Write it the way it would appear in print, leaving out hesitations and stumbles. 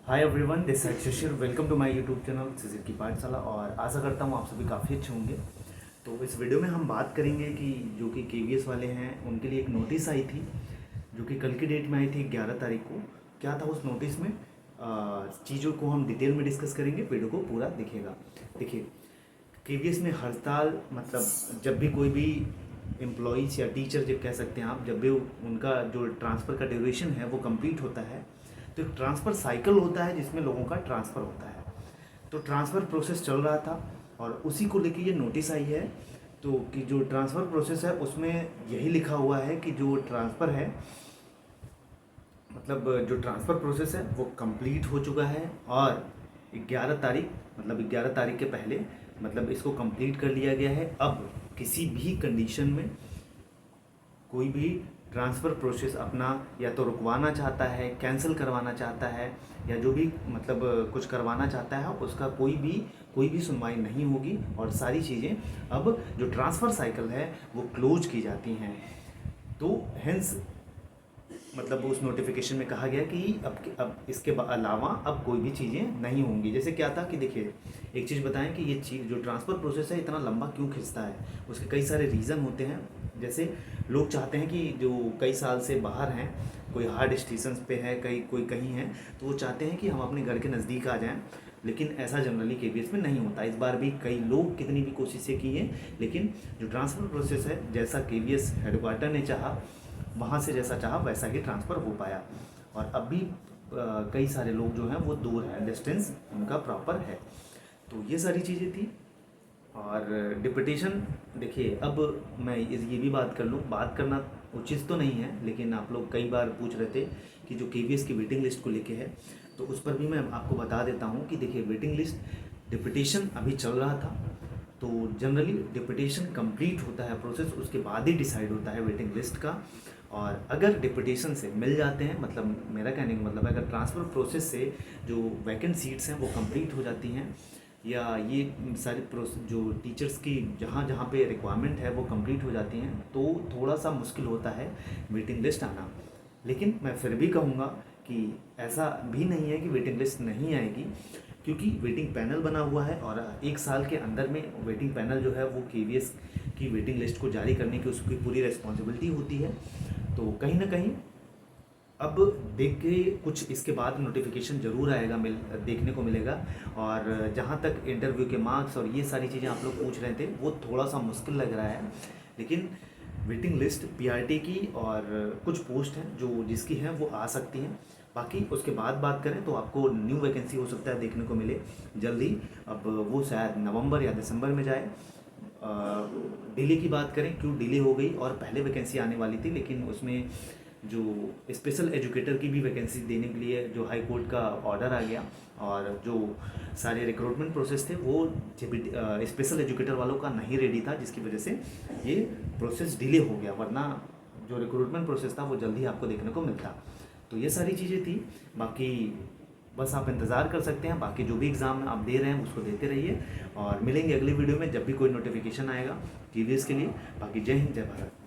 Hi everyone, this है Shishir. Welcome to my YouTube channel Shishir की पाठशाला। और आशा करता हूँ आप सभी काफ़ी अच्छे होंगे। तो इस वीडियो में हम बात करेंगे कि जो कि केवीएस वाले हैं उनके लिए एक नोटिस आई थी जो कि कल की डेट में आई थी 11 तारीख को। क्या था उस नोटिस में, चीज़ों को हम डिटेल में डिस्कस करेंगे। वीडियो को पूरा दिखेगा। देखिए, केवीएस में हड़ताल मतलब जब भी कोई भी एम्प्लॉइज़ या टीचर जब कह सकते हैं आप, जब भी उनका जो ट्रांसफ़र का ड्यूरेशन है वो कंप्लीट होता है तो एक ट्रांसफ़र साइकिल होता है जिसमें लोगों का ट्रांसफ़र होता है। तो ट्रांसफ़र प्रोसेस चल रहा था और उसी को लेके ये नोटिस आई है। तो कि जो ट्रांसफ़र प्रोसेस है उसमें यही लिखा हुआ है कि जो ट्रांसफ़र है मतलब जो ट्रांसफ़र प्रोसेस है वो कंप्लीट हो चुका है और 11 तारीख मतलब 11 तारीख के पहले मतलब इसको कंप्लीट कर लिया गया है। अब किसी भी कंडीशन में कोई भी ट्रांसफ़र प्रोसेस अपना या तो रुकवाना चाहता है, कैंसिल करवाना चाहता है या जो भी मतलब कुछ करवाना चाहता है उसका कोई भी सुनवाई नहीं होगी और सारी चीज़ें अब जो ट्रांसफ़र साइकिल है वो क्लोज की जाती हैं। तो हेंस मतलब उस नोटिफिकेशन में कहा गया कि अब इसके अलावा अब कोई भी चीज़ें नहीं होंगी। जैसे क्या था कि देखिए, एक चीज़ बताएं कि ये चीज़ जो ट्रांसफ़र प्रोसेस है इतना लंबा क्यों खिंचता है। उसके कई सारे रीज़न होते हैं। जैसे लोग चाहते हैं कि जो कई साल से बाहर हैं, कोई हार्ड स्टेशन पे है, कोई कहीं है, तो वो चाहते हैं कि हम अपने घर के नज़दीक आ जाएँ। लेकिन ऐसा जनरली केवीएस में नहीं होता। इस बार भी कई लोग कितनी भी कोशिशें की हैं, लेकिन जो ट्रांसफ़र प्रोसेस है जैसा केवीएस हेडक्वार्टर ने चाहा, वहाँ से जैसा चाहा वैसा ही ट्रांसफ़र हो पाया। और अब भी कई सारे लोग जो हैं वो दूर हैं, डिस्टेंस उनका प्रॉपर है। तो ये सारी चीज़ें थी। और डिप्यूटेशन, देखिए अब मैं ये भी बात कर लूँ, बात करना उचित तो नहीं है लेकिन आप लोग कई बार पूछ रहे थे कि जो केवीएस की वेटिंग लिस्ट को लेके है, तो उस पर भी मैं आपको बता देता हूँ कि देखिए, वेटिंग लिस्ट डिप्यूटेशन अभी चल रहा था। तो जनरली डिप्यूटेशन कंप्लीट होता है प्रोसेस, उसके बाद ही डिसाइड होता है वेटिंग लिस्ट का। और अगर डिप्यूटेशन से मिल जाते हैं, मतलब मेरा कहने का मतलब है अगर ट्रांसफ़र प्रोसेस से जो वैकेंट सीट्स हैं वो कंप्लीट हो जाती हैं या ये सारी जो टीचर्स की जहाँ जहाँ पे रिक्वायरमेंट है वो कंप्लीट हो जाती हैं, तो थोड़ा सा मुश्किल होता है वेटिंग लिस्ट आना। लेकिन मैं फिर भी कहूँगा कि ऐसा भी नहीं है कि वेटिंग लिस्ट नहीं आएगी, क्योंकि वेटिंग पैनल बना हुआ है और एक साल के अंदर में वेटिंग पैनल जो है वो केवीएस की वेटिंग लिस्ट को जारी करने की उसकी पूरी रिस्पॉन्सिबिलिटी होती है। तो कहीं ना कहीं अब देख के कुछ इसके बाद नोटिफिकेशन ज़रूर आएगा, देखने को मिलेगा। और जहाँ तक इंटरव्यू के मार्क्स और ये सारी चीज़ें आप लोग पूछ रहे थे, वो थोड़ा सा मुश्किल लग रहा है। लेकिन वेटिंग लिस्ट पीआरटी की और कुछ पोस्ट हैं जो जिसकी हैं वो आ सकती हैं। बाकी उसके बाद बात करें तो आपको न्यू वैकेंसी हो सकता है देखने को मिले जल्दी। अब वो शायद नवंबर या दिसंबर में जाए। डिले की बात करें, क्यों डिले हो गई, और पहले वैकेंसी आने वाली थी लेकिन उसमें जो स्पेशल एजुकेटर की भी वैकेंसी देने के लिए जो हाई कोर्ट का ऑर्डर आ गया और जो सारे रिक्रूटमेंट प्रोसेस थे वो स्पेशल एजुकेटर वालों का नहीं रेडी था, जिसकी वजह से ये प्रोसेस डिले हो गया। वरना जो रिक्रूटमेंट प्रोसेस था वो जल्दी आपको देखने को मिलता। तो ये सारी चीज़ें थी। बाकी बस आप इंतज़ार कर सकते हैं। बाकी जो भी एग्ज़ाम आप दे रहे हैं उसको देते रहिए और मिलेंगे अगली वीडियो में जब भी कोई नोटिफिकेशन आएगा केवीएस के लिए। बाकी जय हिंद, जय भारत।